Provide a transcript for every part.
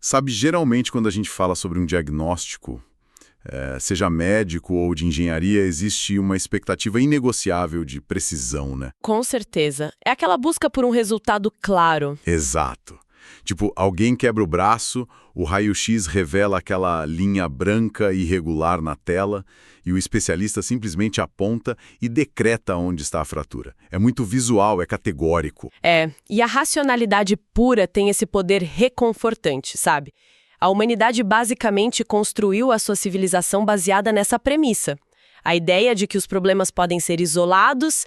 Sabe, geralmente quando a gente fala sobre um diagnóstico, seja médico ou de engenharia, existe uma expectativa inegociável de precisão, né? Com certeza. É aquela busca por um resultado claro. Exato. Tipo, alguém quebra o braço, o raio-x revela aquela linha branca e irregular na tela e o especialista simplesmente aponta e decreta onde está a fratura. É muito visual, é categórico. E a racionalidade pura tem esse poder reconfortante, sabe? A humanidade basicamente construiu a sua civilização baseada nessa premissa. A ideia de que os problemas podem ser isolados,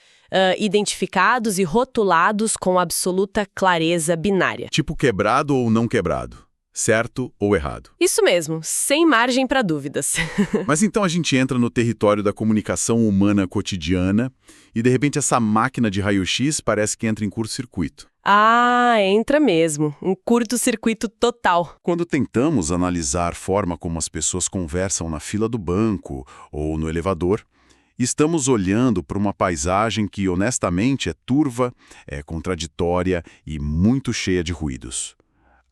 identificados e rotulados com absoluta clareza binária. Tipo quebrado ou não quebrado, certo ou errado. Isso mesmo, sem margem para dúvidas. Mas então a gente entra no território da comunicação humana cotidiana e de repente essa máquina de raio-x parece que entra em curto-circuito. Entra mesmo. Um curto-circuito total. Quando tentamos analisar a forma como as pessoas conversam na fila do banco ou no elevador, estamos olhando para uma paisagem que, honestamente, é turva, é contraditória e muito cheia de ruídos.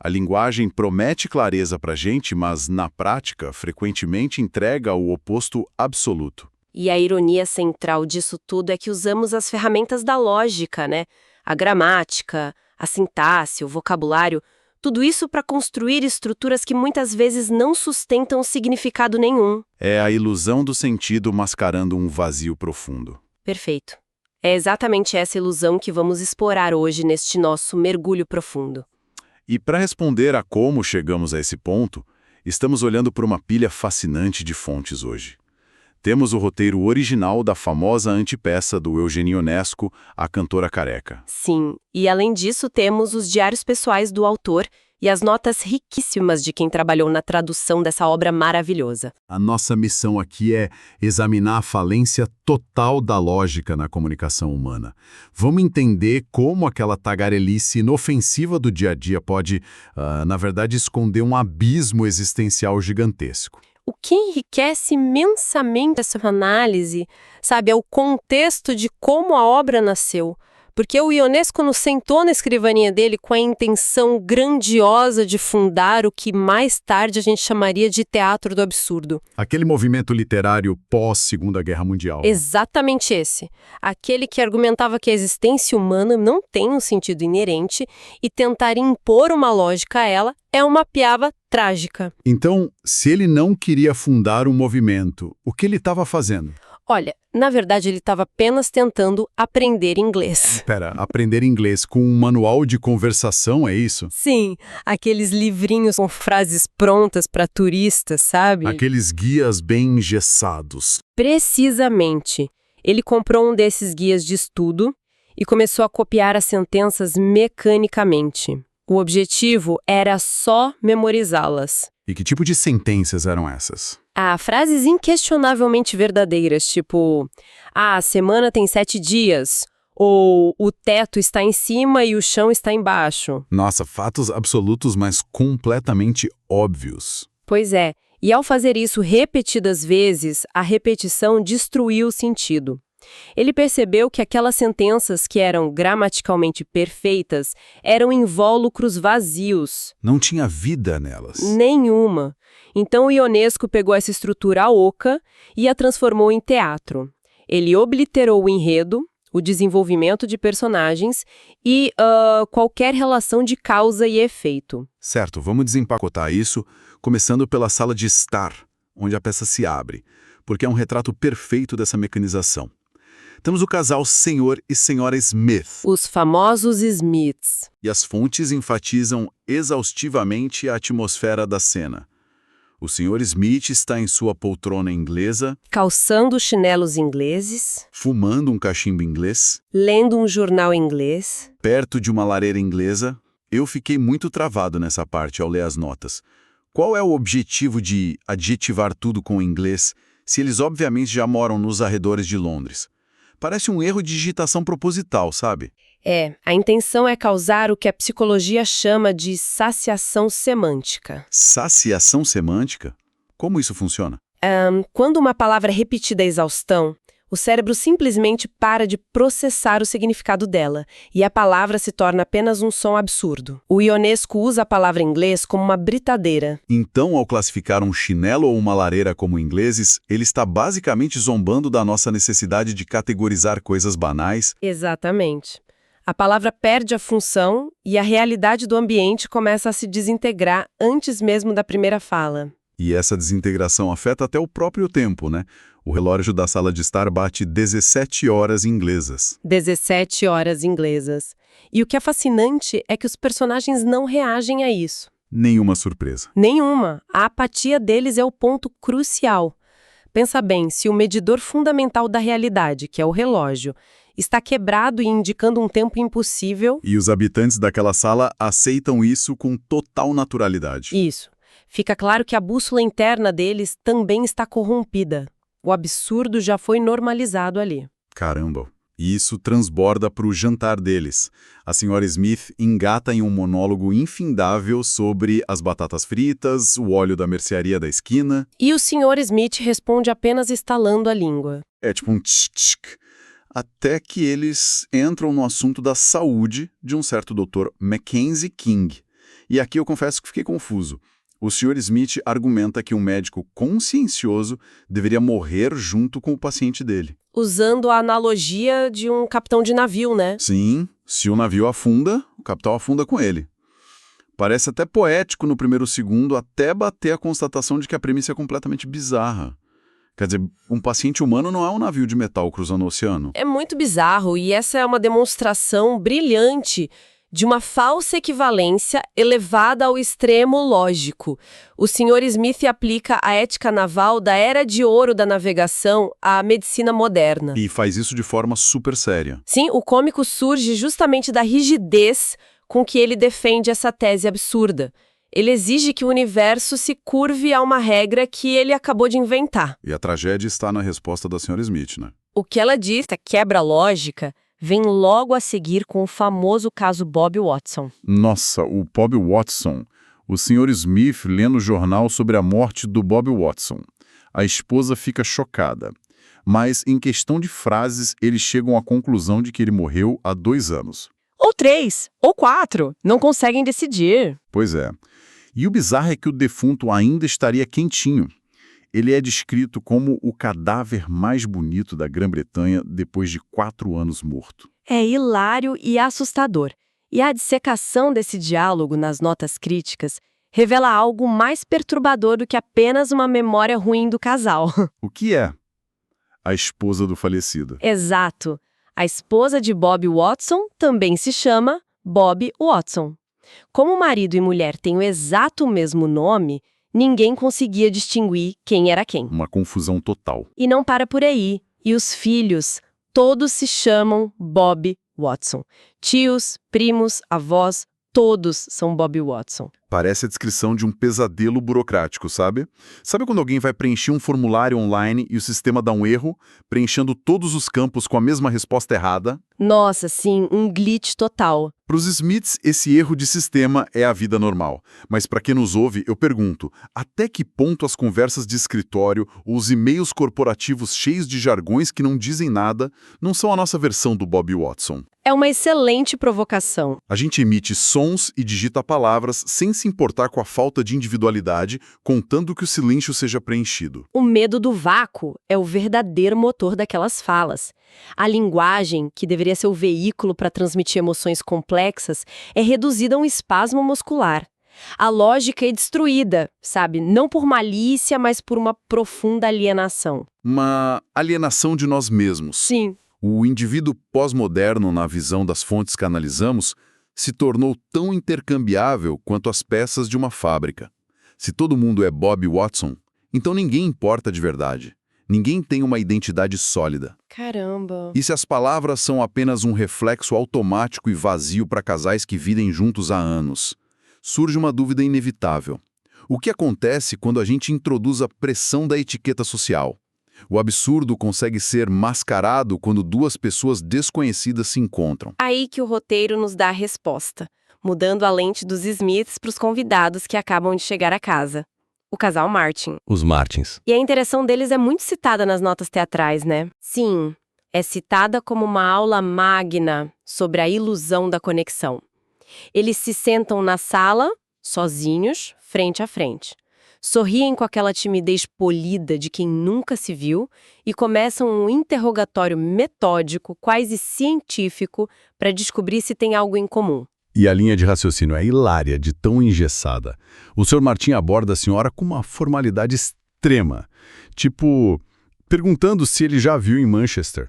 A linguagem promete clareza para a gente, mas, na prática, frequentemente entrega o oposto absoluto. E a ironia central disso tudo é que usamos as ferramentas da lógica, né? A gramática, a sintaxe, o vocabulário, tudo isso para construir estruturas que muitas vezes não sustentam significado nenhum. É a ilusão do sentido mascarando um vazio profundo. Perfeito. É exatamente essa ilusão que vamos explorar hoje neste nosso mergulho profundo. E para responder a como chegamos a esse ponto, estamos olhando por uma pilha fascinante de fontes hoje. Temos o roteiro original da famosa antepeça do Eugênio Ionesco, A Cantora Careca. Sim, e além disso temos os diários pessoais do autor e as notas riquíssimas de quem trabalhou na tradução dessa obra maravilhosa. A nossa missão aqui é examinar a falência total da lógica na comunicação humana. Vamos entender como aquela tagarelice inofensiva do dia a dia pode, na verdade, esconder um abismo existencial gigantesco. O que enriquece imensamente essa análise, sabe, é o contexto de como a obra nasceu. Porque o Ionesco não sentou na escrivaninha dele com a intenção grandiosa de fundar o que mais tarde a gente chamaria de teatro do absurdo. Aquele movimento literário pós-Segunda Guerra Mundial. Exatamente esse. Aquele que argumentava que a existência humana não tem um sentido inerente e tentar impor uma lógica a ela é uma piaba trágica. Então, se ele não queria fundar um movimento, o que ele estava fazendo? Olha, na verdade ele estava apenas tentando aprender inglês. Espera, aprender inglês com um manual de conversação, é isso? Sim, aqueles livrinhos com frases prontas para turistas, sabe? Aqueles guias bem engessados. Precisamente. Ele comprou um desses guias de estudo e começou a copiar as sentenças mecanicamente. O objetivo era só memorizá-las. E que tipo de sentenças eram essas? Frases inquestionavelmente verdadeiras, tipo: a semana tem 7 dias, ou o teto está em cima e o chão está embaixo. Nossa, fatos absolutos, mas completamente óbvios. Pois é, e ao fazer isso repetidas vezes, a repetição destruiu o sentido. Ele percebeu que aquelas sentenças que eram gramaticalmente perfeitas eram invólucros vazios. Não tinha vida nelas. Nenhuma. Então o Ionesco pegou essa estrutura oca e a transformou em teatro. Ele obliterou o enredo, o desenvolvimento de personagens e qualquer relação de causa e efeito. Certo, vamos desempacotar isso, começando pela sala de estar, onde a peça se abre, porque é um retrato perfeito dessa mecanização. Temos o casal Sr. e Sra. Smith. Os famosos Smiths. E as fontes enfatizam exaustivamente a atmosfera da cena. O Sr. Smith está em sua poltrona inglesa, calçando chinelos ingleses, fumando um cachimbo inglês, lendo um jornal inglês, perto de uma lareira inglesa. Eu fiquei muito travado nessa parte ao ler as notas. Qual é o objetivo de adjetivar tudo com inglês, se eles obviamente já moram nos arredores de Londres? Parece um erro de digitação proposital, sabe? A intenção é causar o que a psicologia chama de saciação semântica. Saciação semântica? Como isso funciona? Quando uma palavra é repetida à exaustão, O cérebro simplesmente para de processar o significado dela, e a palavra se torna apenas um som absurdo. O Ionesco usa a palavra em inglês como uma britadeira. Então, ao classificar um chinelo ou uma lareira como ingleses, ele está basicamente zombando da nossa necessidade de categorizar coisas banais. Exatamente. A palavra perde a função e a realidade do ambiente começa a se desintegrar antes mesmo da primeira fala. E essa desintegração afeta até o próprio tempo, né? O relógio da sala de estar bate 17 horas inglesas. 17 horas inglesas. E o que é fascinante é que os personagens não reagem a isso. Nenhuma surpresa. Nenhuma. A apatia deles é o ponto crucial. Pensa bem, se o medidor fundamental da realidade, que é o relógio, está quebrado e indicando um tempo impossível... E os habitantes daquela sala aceitam isso com total naturalidade. Isso. Fica claro que a bússola interna deles também está corrompida. O absurdo já foi normalizado ali. Caramba. E isso transborda para o jantar deles. A senhora Smith engata em um monólogo infindável sobre as batatas fritas, o óleo da mercearia da esquina. E o Sr. Smith responde apenas estalando a língua. É tipo um tch-tch. Até que eles entram no assunto da saúde de um certo Dr. Mackenzie King. E aqui eu confesso que fiquei confuso. O Sr. Smith argumenta que um médico consciencioso deveria morrer junto com o paciente dele. Usando a analogia de um capitão de navio, né? Sim, se o navio afunda, o capitão afunda com ele. Parece até poético no primeiro segundo, até bater a constatação de que a premissa é completamente bizarra. Quer dizer, um paciente humano não é um navio de metal cruzando o oceano. É muito bizarro e essa é uma demonstração brilhante de uma falsa equivalência elevada ao extremo lógico. O Sr. Smith aplica a ética naval da era de ouro da navegação à medicina moderna. E faz isso de forma super séria. Sim, o cômico surge justamente da rigidez com que ele defende essa tese absurda. Ele exige que o universo se curve a uma regra que ele acabou de inventar. E a tragédia está na resposta da Sra. Smith, né? O que ela diz, a quebra-lógica, vem logo a seguir com o famoso caso Bob Watson. Nossa, o Bob Watson. O Sr. Smith lê no jornal sobre a morte do Bob Watson. A esposa fica chocada. Mas, em questão de frases, eles chegam à conclusão de que ele morreu há 2 anos. Ou 3, ou 4. Não conseguem decidir. Pois é. E o bizarro é que o defunto ainda estaria quentinho. Ele é descrito como o cadáver mais bonito da Grã-Bretanha depois de 4 anos morto. É hilário e assustador. E a dissecação desse diálogo nas notas críticas revela algo mais perturbador do que apenas uma memória ruim do casal. O que é? A esposa do falecido. Exato. A esposa de Bob Watson também se chama Bob Watson. Como marido e mulher têm o exato mesmo nome, ninguém conseguia distinguir quem era quem. Uma confusão total. E não para por aí. E os filhos, todos se chamam Bob Watson. Tios, primos, avós, todos são Bob Watson. Parece a descrição de um pesadelo burocrático, sabe? Sabe quando alguém vai preencher um formulário online e o sistema dá um erro, preenchendo todos os campos com a mesma resposta errada? Nossa, sim, um glitch total. Para os Smiths, esse erro de sistema é a vida normal. Mas para quem nos ouve, eu pergunto, até que ponto as conversas de escritório ou os e-mails corporativos cheios de jargões que não dizem nada não são a nossa versão do Bob Watson? É uma excelente provocação. A gente emite sons e digita palavras sem se importar com a falta de individualidade, contando que o silêncio seja preenchido. O medo do vácuo é o verdadeiro motor daquelas falas. A linguagem, que deveria ser o veículo para transmitir emoções complexas, é reduzida a um espasmo muscular. A lógica é destruída, sabe? Não por malícia, mas por uma profunda alienação. Uma alienação de nós mesmos. Sim. O indivíduo pós-moderno, na visão das fontes que analisamos, se tornou tão intercambiável quanto as peças de uma fábrica. Se todo mundo é Bob Watson, então ninguém importa de verdade. Ninguém tem uma identidade sólida. Caramba. E se as palavras são apenas um reflexo automático e vazio para casais que vivem juntos há anos? Surge uma dúvida inevitável. O que acontece quando a gente introduz a pressão da etiqueta social? O absurdo consegue ser mascarado quando 2 pessoas desconhecidas se encontram. Aí que o roteiro nos dá a resposta, mudando a lente dos Smiths para os convidados que acabam de chegar à casa. O casal Martin. Os Martins. E a interação deles é muito citada nas notas teatrais, né? Sim, é citada como uma aula magna sobre a ilusão da conexão. Eles se sentam na sala, sozinhos, frente a frente. Sorriem com aquela timidez polida de quem nunca se viu e começam um interrogatório metódico, quase científico, para descobrir se tem algo em comum. E a linha de raciocínio é hilária, de tão engessada. O Sr. Martin aborda a senhora com uma formalidade extrema, tipo, perguntando se ele já viu em Manchester.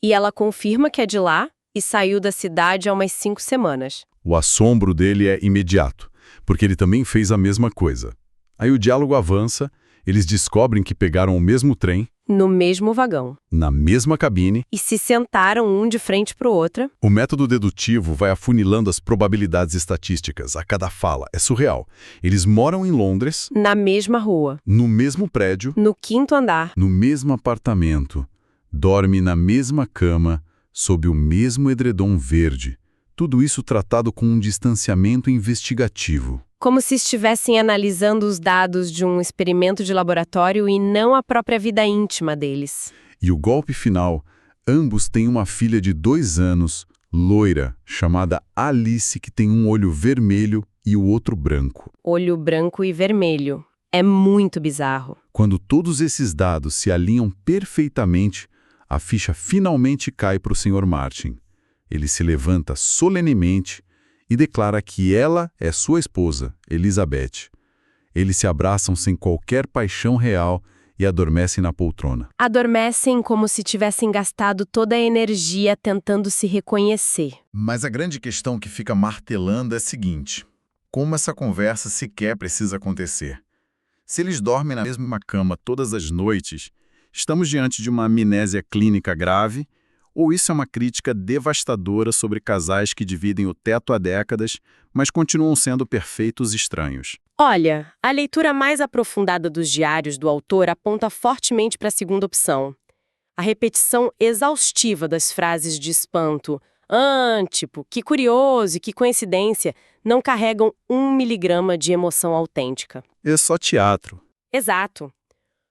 E ela confirma que é de lá e saiu da cidade há umas 5 semanas. O assombro dele é imediato, porque ele também fez a mesma coisa. Aí o diálogo avança, eles descobrem que pegaram o mesmo trem, No mesmo vagão. na mesma cabine. E se sentaram um de frente para o outro. O método dedutivo vai afunilando as probabilidades estatísticas a cada fala. É surreal. Eles moram em Londres, Na mesma rua. no mesmo prédio, No 5º andar. no mesmo apartamento, dorme na mesma cama, sob o mesmo edredom verde. Tudo isso tratado com um distanciamento investigativo. Como se estivessem analisando os dados de um experimento de laboratório e não a própria vida íntima deles. E o golpe final, ambos têm uma filha de 2 anos, loira, chamada Alice, que tem um olho vermelho e o outro branco. Olho branco e vermelho. É muito bizarro. Quando todos esses dados se alinham perfeitamente, a ficha finalmente cai para o Sr. Martin. Ele se levanta solenemente e declara que ela é sua esposa, Elizabeth. Eles se abraçam sem qualquer paixão real e adormecem na poltrona. Adormecem como se tivessem gastado toda a energia tentando se reconhecer. Mas a grande questão que fica martelando é a seguinte: como essa conversa sequer precisa acontecer? Se eles dormem na mesma cama todas as noites, estamos diante de uma amnésia clínica grave, ou isso é uma crítica devastadora sobre casais que dividem o teto há décadas, mas continuam sendo perfeitos estranhos? Olha, a leitura mais aprofundada dos diários do autor aponta fortemente para a segunda opção. A repetição exaustiva das frases de espanto, tipo, que curioso e que coincidência, não carregam 1 miligrama de emoção autêntica. É só teatro. Exato.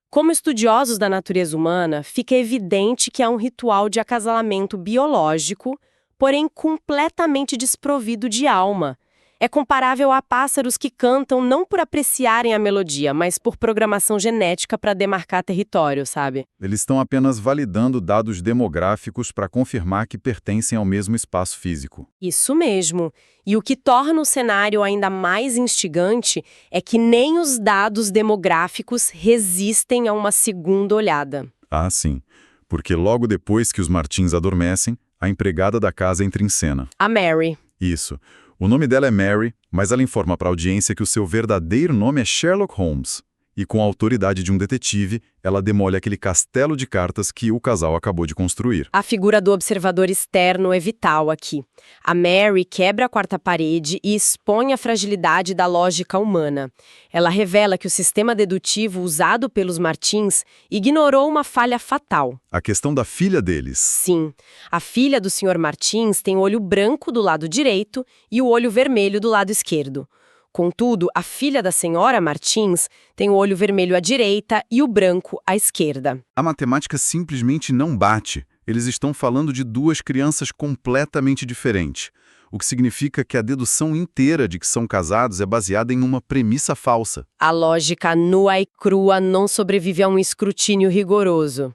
Como estudiosos da natureza humana, fica evidente que há um ritual de acasalamento biológico, porém completamente desprovido de alma. É comparável a pássaros que cantam não por apreciarem a melodia, mas por programação genética para demarcar território, sabe? Eles estão apenas validando dados demográficos para confirmar que pertencem ao mesmo espaço físico. Isso mesmo. E o que torna o cenário ainda mais instigante é que nem os dados demográficos resistem a uma segunda olhada. Ah, sim. Porque logo depois que os Martins adormecem, a empregada da casa entra em cena. A Mary. Isso. O nome dela é Mary, mas ela informa para a audiência que o seu verdadeiro nome é Sherlock Holmes. E com a autoridade de um detetive, ela demole aquele castelo de cartas que o casal acabou de construir. A figura do observador externo é vital aqui. A Mary quebra a quarta parede e expõe a fragilidade da lógica humana. Ela revela que o sistema dedutivo usado pelos Martins ignorou uma falha fatal. A questão da filha deles. Sim, a filha do Sr. Martins tem o olho branco do lado direito e o olho vermelho do lado esquerdo. Contudo, a filha da senhora Martins tem o olho vermelho à direita e o branco à esquerda. A matemática simplesmente não bate. Eles estão falando de 2 crianças completamente diferentes, o que significa que a dedução inteira de que são casados é baseada em uma premissa falsa. A lógica nua e crua não sobrevive a um escrutínio rigoroso.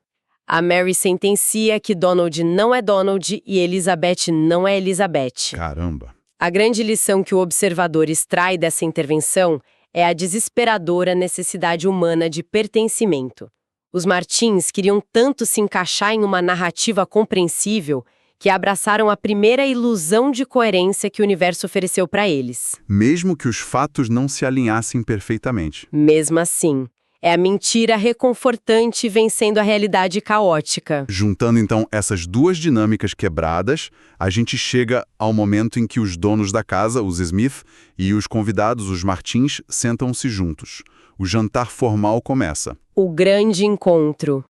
A Mary sentencia que Donald não é Donald e Elizabeth não é Elizabeth. Caramba! A grande lição que o observador extrai dessa intervenção é a desesperadora necessidade humana de pertencimento. Os Martins queriam tanto se encaixar em uma narrativa compreensível que abraçaram a primeira ilusão de coerência que o universo ofereceu para eles. Mesmo que os fatos não se alinhassem perfeitamente. Mesmo assim, é a mentira reconfortante vencendo a realidade caótica. Juntando, então, essas 2 dinâmicas quebradas, a gente chega ao momento em que os donos da casa, os Smith, e os convidados, os Martins, sentam-se juntos. O jantar formal começa. O grande encontro.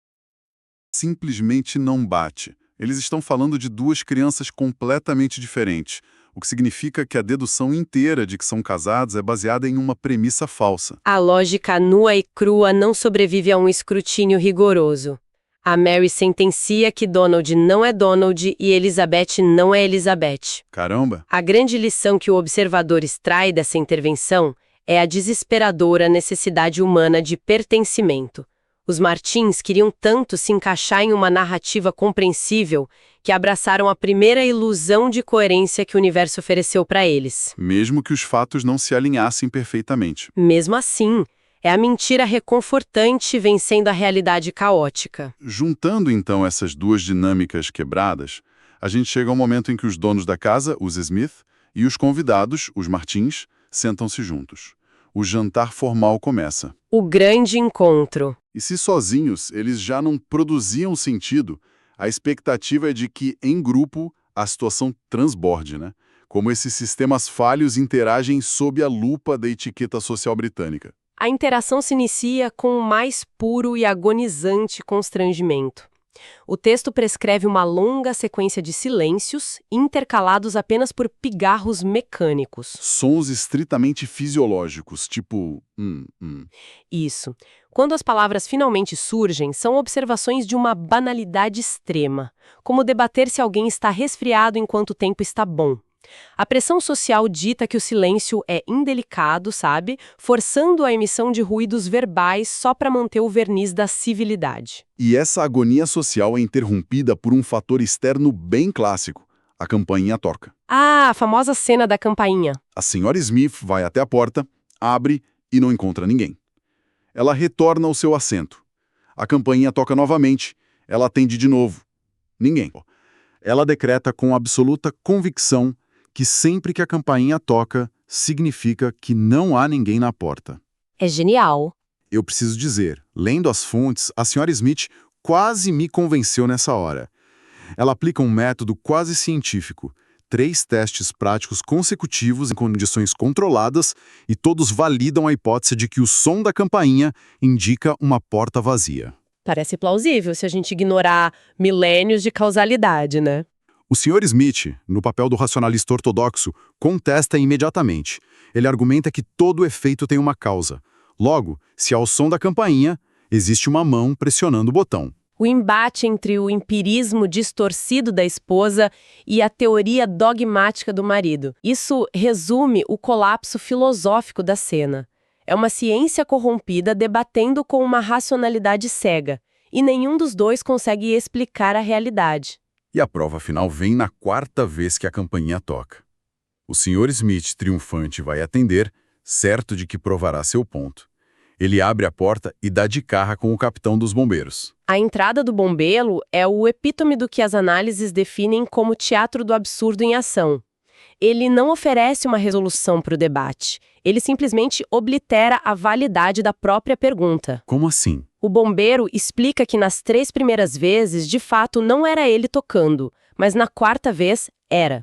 Simplesmente não bate. Eles estão falando de 2 crianças completamente diferentes. o que significa que a dedução inteira de que são casados é baseada em uma premissa falsa. A lógica nua e crua não sobrevive a um escrutínio rigoroso. A Mary sentencia que Donald não é Donald e Elizabeth não é Elizabeth. Caramba! A grande lição que o observador extrai dessa intervenção é a desesperadora necessidade humana de pertencimento. Os Martins queriam tanto se encaixar em uma narrativa compreensível que abraçaram a primeira ilusão de coerência que o universo ofereceu para eles. Mesmo que os fatos não se alinhassem perfeitamente. Mesmo assim, é a mentira reconfortante vencendo a realidade caótica. Juntando então essas duas dinâmicas quebradas, a gente chega ao momento em que os donos da casa, os Smith, e os convidados, os Martins, sentam-se juntos. O jantar formal começa. O grande encontro. E se sozinhos eles já não produziam sentido, a expectativa é de que, em grupo, a situação transborde, né? Como esses sistemas falhos interagem sob a lupa da etiqueta social britânica. A interação se inicia com o mais puro e agonizante constrangimento. O texto prescreve uma longa sequência de silêncios, intercalados apenas por pigarros mecânicos. Sons estritamente fisiológicos, tipo... Isso. Quando as palavras finalmente surgem, são observações de uma banalidade extrema, como debater se alguém está resfriado enquanto o tempo está bom. A pressão social dita que o silêncio é indelicado, sabe? Forçando a emissão de ruídos verbais só para manter o verniz da civilidade. E essa agonia social é interrompida por um fator externo bem clássico. A campainha toca. Ah, a famosa cena da campainha. A senhora Smith vai até a porta, abre e não encontra ninguém. Ela retorna ao seu assento. A campainha toca novamente. Ela atende de novo. Ninguém. Ela decreta com absoluta convicção que sempre que a campainha toca, significa que não há ninguém na porta. É genial. Eu preciso dizer, lendo as fontes, a senhora Smith quase me convenceu nessa hora. Ela aplica um método quase científico, 3 testes práticos consecutivos em condições controladas e todos validam a hipótese de que o som da campainha indica uma porta vazia. Parece plausível se a gente ignorar milênios de causalidade, né? O Sr. Smith, no papel do racionalista ortodoxo, contesta imediatamente. Ele argumenta que todo efeito tem uma causa. Logo, se há o som da campainha, existe uma mão pressionando o botão. O embate entre o empirismo distorcido da esposa e a teoria dogmática do marido. Isso resume o colapso filosófico da cena. É uma ciência corrompida debatendo com uma racionalidade cega, e nenhum dos dois consegue explicar a realidade. E a prova final vem na 4ª vez que a campainha toca. O Sr. Smith, triunfante, vai atender, certo de que provará seu ponto. Ele abre a porta e dá de cara com o capitão dos bombeiros. A entrada do bombeiro é o epítome do que as análises definem como teatro do absurdo em ação. Ele não oferece uma resolução para o debate. Ele simplesmente oblitera a validade da própria pergunta. Como assim? O bombeiro explica que nas 3 primeiras vezes, de fato, não era ele tocando, mas na 4ª vez, era.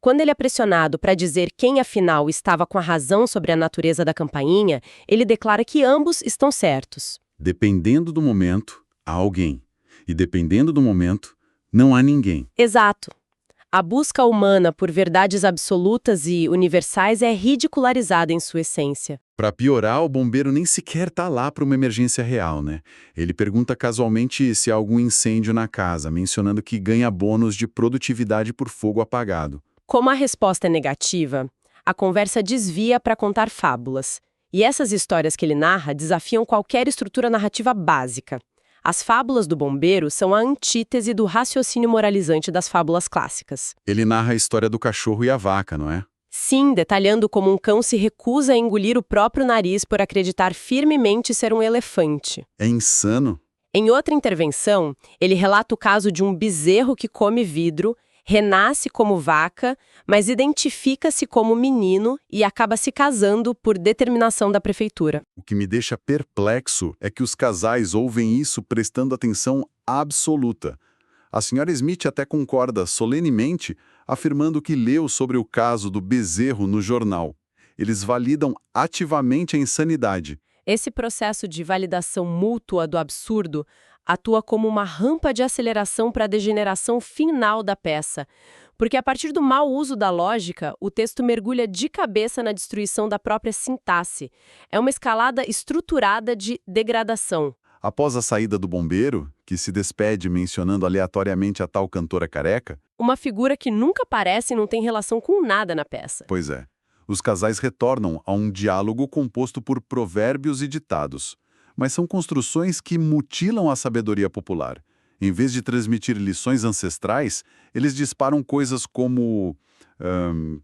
Quando ele é pressionado para dizer quem, afinal, estava com a razão sobre a natureza da campainha, ele declara que ambos estão certos. Dependendo do momento, há alguém. E dependendo do momento, não há ninguém. Exato. A busca humana por verdades absolutas e universais é ridicularizada em sua essência. Para piorar, o bombeiro nem sequer está lá para uma emergência real, né? Ele pergunta casualmente se há algum incêndio na casa, mencionando que ganha bônus de produtividade por fogo apagado. Como a resposta é negativa, a conversa desvia para contar fábulas. E essas histórias que ele narra desafiam qualquer estrutura narrativa básica. As fábulas do bombeiro são a antítese do raciocínio moralizante das fábulas clássicas. Ele narra a história do cachorro e a vaca, não é? Sim, detalhando como um cão se recusa a engolir o próprio nariz por acreditar firmemente ser um elefante. É insano. Em outra intervenção, ele relata o caso de um bezerro que come vidro, renasce como vaca, mas identifica-se como menino e acaba se casando por determinação da prefeitura. O que me deixa perplexo é que os casais ouvem isso prestando atenção absoluta. A senhora Smith até concorda solenemente, afirmando que leu sobre o caso do bezerro no jornal. Eles validam ativamente a insanidade. Esse processo de validação mútua do absurdo atua como uma rampa de aceleração para a degeneração final da peça, Porque a partir do mau uso da lógica, o texto mergulha de cabeça na destruição da própria sintaxe. É uma escalada estruturada de degradação. Após a saída do bombeiro, que se despede mencionando aleatoriamente a tal cantora careca, Uma figura que nunca aparece e não tem relação com nada na peça. pois é, os casais retornam a um diálogo composto por provérbios e ditados, mas são construções que mutilam a sabedoria popular. Em vez de transmitir lições ancestrais, eles disparam coisas como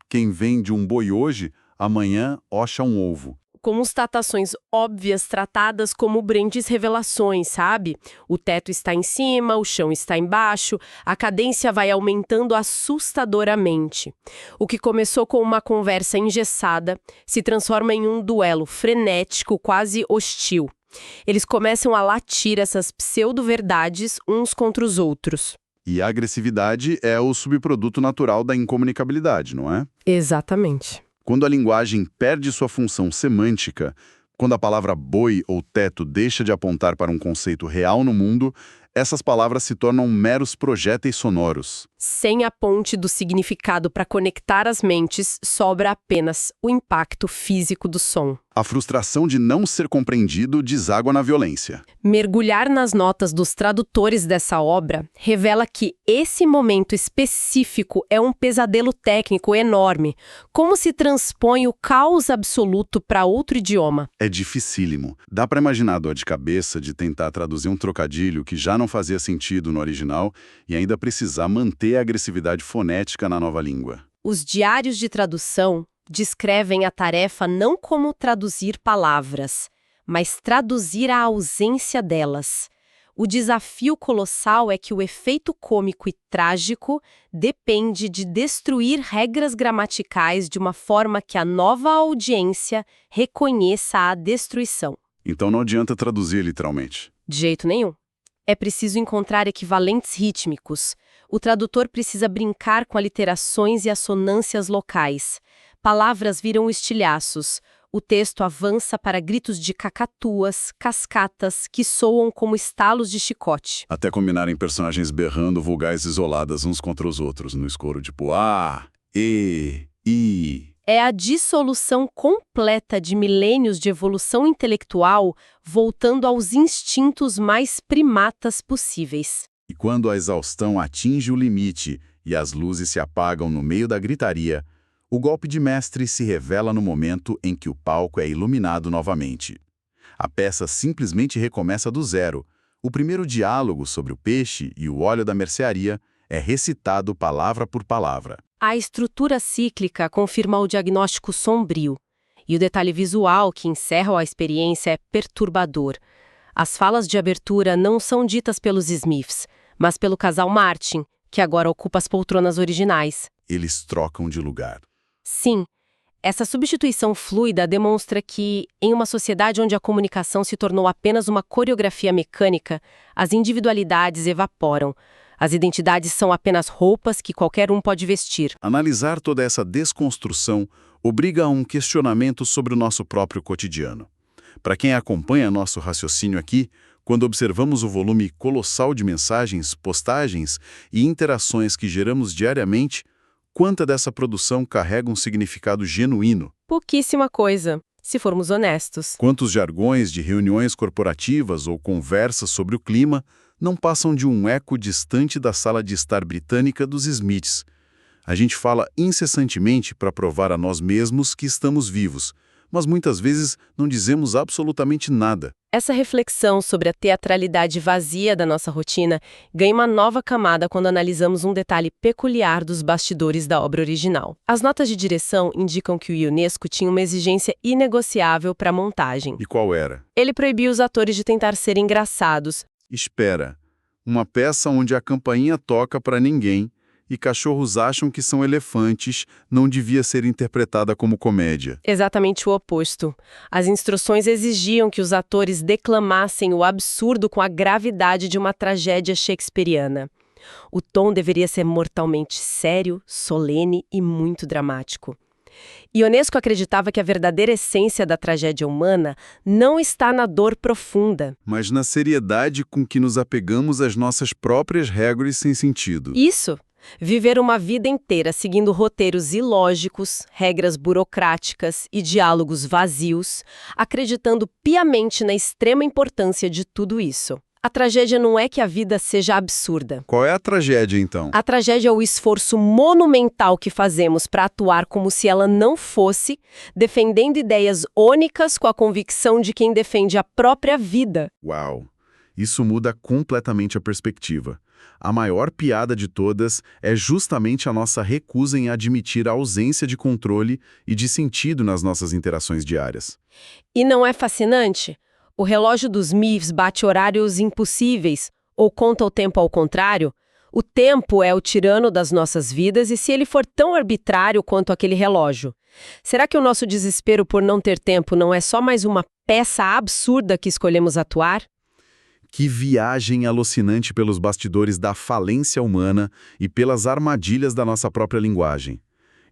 quem vende um boi hoje, amanhã oxa um ovo. Constatações óbvias tratadas como grandes revelações, sabe? O teto está em cima, o chão está embaixo, a cadência vai aumentando assustadoramente. O que começou com uma conversa engessada se transforma em um duelo frenético, quase hostil. Eles começam a latir essas pseudo-verdades uns contra os outros. E a agressividade é o subproduto natural da incomunicabilidade, não é? Exatamente. Quando a linguagem perde sua função semântica, quando a palavra boi ou teto deixa de apontar para um conceito real no mundo, essas palavras se tornam meros projéteis sonoros. Sem a ponte do significado para conectar as mentes, sobra apenas o impacto físico do som. A frustração de não ser compreendido deságua na violência. Mergulhar nas notas dos tradutores dessa obra revela que esse momento específico é um pesadelo técnico enorme. Como se transpõe o caos absoluto para outro idioma? É dificílimo. Dá para imaginar a dor de cabeça de tentar traduzir um trocadilho que já não fazia sentido no original e ainda precisar manter a agressividade fonética na nova língua. Os diários de tradução descrevem a tarefa não como traduzir palavras, mas traduzir a ausência delas. O desafio colossal é que o efeito cômico e trágico depende de destruir regras gramaticais de uma forma que a nova audiência reconheça a destruição. Então não adianta traduzir literalmente. De jeito nenhum. É preciso encontrar equivalentes rítmicos. O tradutor precisa brincar com aliterações e assonâncias locais. Palavras viram estilhaços. O texto avança para gritos de cacatuas, cascatas, que soam como estalos de chicote. Até combinarem personagens berrando vogais isoladas uns contra os outros no escuro, tipo A, E, I. É a dissolução completa de milênios de evolução intelectual voltando aos instintos mais primatas possíveis. E quando a exaustão atinge o limite e as luzes se apagam no meio da gritaria, o golpe de mestre se revela no momento em que o palco é iluminado novamente. A peça simplesmente recomeça do zero. O primeiro diálogo sobre o peixe e o óleo da mercearia é recitado palavra por palavra. A estrutura cíclica confirma o diagnóstico sombrio, e o detalhe visual que encerra a experiência é perturbador. As falas de abertura não são ditas pelos Smiths, mas pelo casal Martin, que agora ocupa as poltronas originais. Eles trocam de lugar. Sim, essa substituição fluida demonstra que, em uma sociedade onde a comunicação se tornou apenas uma coreografia mecânica, as individualidades evaporam. As identidades são apenas roupas que qualquer um pode vestir. Analisar toda essa desconstrução obriga a um questionamento sobre o nosso próprio cotidiano. Para quem acompanha nosso raciocínio aqui, quando observamos o volume colossal de mensagens, postagens e interações que geramos diariamente, quanta dessa produção carrega um significado genuíno? Pouquíssima coisa, se formos honestos. Quantos jargões de reuniões corporativas ou conversas sobre o clima não passam de um eco distante da sala de estar britânica dos Smiths? A gente fala incessantemente para provar a nós mesmos que estamos vivos, mas muitas vezes não dizemos absolutamente nada. Essa reflexão sobre a teatralidade vazia da nossa rotina ganha uma nova camada quando analisamos um detalhe peculiar dos bastidores da obra original. As notas de direção indicam que o Ionesco tinha uma exigência inegociável para a montagem. E qual era? Ele proibia os atores de tentar ser engraçados. Espera, uma peça onde a campainha toca para ninguém e cachorros acham que são elefantes não devia ser interpretada como comédia. Exatamente o oposto. As instruções exigiam que os atores declamassem o absurdo com a gravidade de uma tragédia shakespeariana. O tom deveria ser mortalmente sério, solene e muito dramático. Ionesco acreditava que a verdadeira essência da tragédia humana não está na dor profunda. Mas na seriedade com que nos apegamos às nossas próprias regras sem sentido. Isso! Viver uma vida inteira seguindo roteiros ilógicos, regras burocráticas e diálogos vazios, acreditando piamente na extrema importância de tudo isso. A tragédia não é que a vida seja absurda. Qual é a tragédia, então? A tragédia é o esforço monumental que fazemos para atuar como se ela não fosse, defendendo ideias únicas com a convicção de quem defende a própria vida. Uau! Isso muda completamente a perspectiva. A maior piada de todas é justamente a nossa recusa em admitir a ausência de controle e de sentido nas nossas interações diárias. E não é fascinante? O relógio dos MIFs bate horários impossíveis, ou conta o tempo ao contrário. O tempo é o tirano das nossas vidas e se ele for tão arbitrário quanto aquele relógio. Será que o nosso desespero por não ter tempo não é só mais uma peça absurda que escolhemos atuar? Que viagem alucinante pelos bastidores da falência humana e pelas armadilhas da nossa própria linguagem.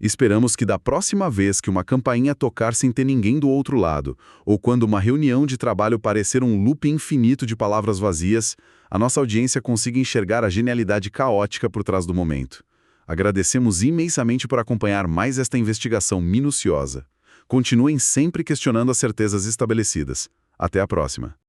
Esperamos que da próxima vez que uma campainha tocar sem ter ninguém do outro lado, ou quando uma reunião de trabalho parecer um loop infinito de palavras vazias, a nossa audiência consiga enxergar a genialidade caótica por trás do momento. Agradecemos imensamente por acompanhar mais esta investigação minuciosa. Continuem sempre questionando as certezas estabelecidas. Até a próxima.